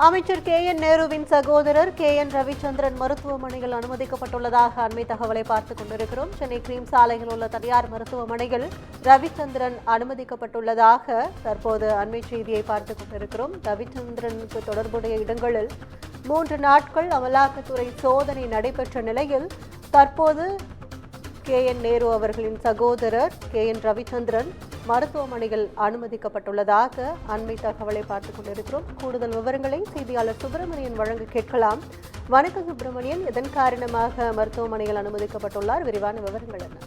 அமைச்சர் KN நேருவின் சகோதரர் KN ரவிச்சந்திரன் மருத்துவமனையில் அனுமதிக்கப்பட்டுள்ளதாக அண்மை தகவலை பார்த்துக் கொண்டிருக்கிறோம். சென்னை கிரீம் சாலையில் உள்ள தனியார் மருத்துவமனையில் ரவிச்சந்திரன் அனுமதிக்கப்பட்டுள்ளதாக தற்போது அண்மை செய்தியை பார்த்துக் கொண்டிருக்கிறோம். ரவிச்சந்திரனுக்கு தொடர்புடைய இடங்களில் 3 நாட்கள் அமலாக்கத்துறை சோதனை நடைபெற்ற நிலையில் தற்போது KN நேரு அவர்களின் சகோதரர் KN ரவிச்சந்திரன் மருத்துவமனையில் அனுமதிக்கப்பட்டுள்ளதாக அண்மை தகவலை பார்த்துக் கொண்டிருக்கிறோம். கூடுதல் விவரங்களை செய்தியாளர் சுப்பிரமணியன் வழங்க கேட்கலாம். வணக்கம் சுப்பிரமணியன், இதன் காரணமாக மருத்துவமனையில் அனுமதிக்கப்பட்டுள்ளார், விரிவான விவரங்கள் என்ன?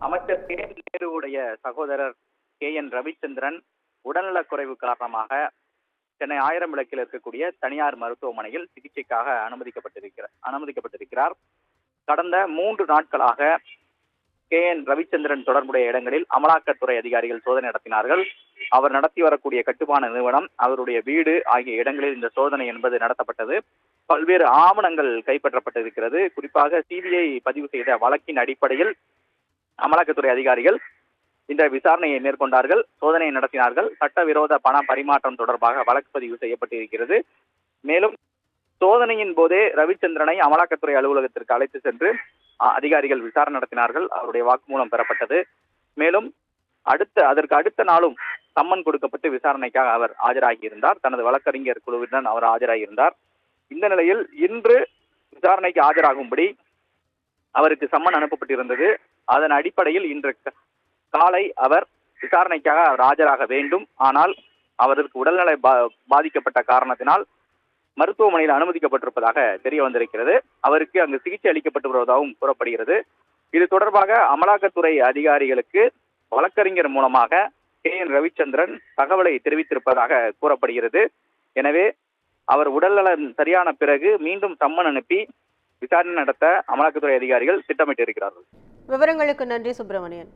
அமைச்சர் KN நேருவுடைய சகோதரர் KN ரவிச்சந்திரன் உடல்நலக்குறைவு காரணமாக சென்னை 1000 விளக்கில் இருக்கக்கூடிய தனியார் மருத்துவமனையில் சிகிச்சைக்காக அனுமதிக்கப்பட்டிருக்கிறார். கடந்த 3 நாட்களாக KN ரவிச்சந்திரன் தொடர்புடைய இடங்களில் அமலாக்கத்துறை அதிகாரிகள் சோதனை நடத்தினார்கள். அவர் நடத்தி வரக்கூடிய கட்டுமான நிறுவனம், அவருடைய வீடு ஆகிய இடங்களில் இந்த சோதனை என்பது நடத்தப்பட்டது. பல்வேறு ஆவணங்கள் கைப்பற்றப்பட்டிருக்கிறது. குறிப்பாக CBI பதிவு செய்த வழக்கின் அடிப்படையில் அமலாக்கத்துறை அதிகாரிகள் இந்த விசாரணையை மேற்கொண்டார்கள், சோதனையை நடத்தினார்கள். சட்டவிரோத பண பரிமாற்றம் தொடர்பாக வழக்கு பதிவு செய்யப்பட்டிருக்கிறது. மேலும் சோதனையின் போதே ரவிச்சந்திரனை அமலாக்கத்துறை அலுவலகத்திற்கு அழைத்து சென்று அதிகாரிகள் விசாரணை நடத்தினார்கள். அவருடைய வாக்குமூலம் பெறப்பட்டது. மேலும் அதற்கு அடுத்த நாளும் சம்மன் கொடுக்கப்பட்டு விசாரணைக்காக அவர் ஆஜராகியிருந்தார். தனது வழக்கறிஞர் குழுவினர் அவர் ஆஜராகியிருந்தார். இந்த நிலையில் இன்று விசாரணைக்கு ஆஜராகும்படி அவருக்கு சம்மன் அனுப்பப்பட்டிருந்தது. அதன் அடிப்படையில் இன்று காலை அவர் விசாரணைக்காக அவர் ஆஜராக வேண்டும். ஆனால் அவருக்கு உடல்நலை பாதிக்கப்பட்ட காரணத்தினால் மருத்துவமனையில் அனுமதிக்கப்பட்டிருப்பதாக தெரிய வந்திருக்கிறது. அவருக்கு அங்கு சிகிச்சை அளிக்கப்பட்டு வருவதாகவும் கூறப்படுகிறது. இது தொடர்பாக அமலாக்கத்துறை அதிகாரிகளுக்கு வழக்கறிஞர் மூலமாக KN ரவிச்சந்திரன் தகவலை தெரிவித்திருப்பதாக கூறப்படுகிறது. எனவே அவர் உடல்நலம் சரியான பிறகு மீண்டும் சம்மன் அனுப்பி விசாரணை நடத்த அமலாக்கத்துறை அதிகாரிகள் திட்டமிட்டிருக்கிறார்கள். விவரங்களுக்கு நன்றி சுப்பிரமணியன்.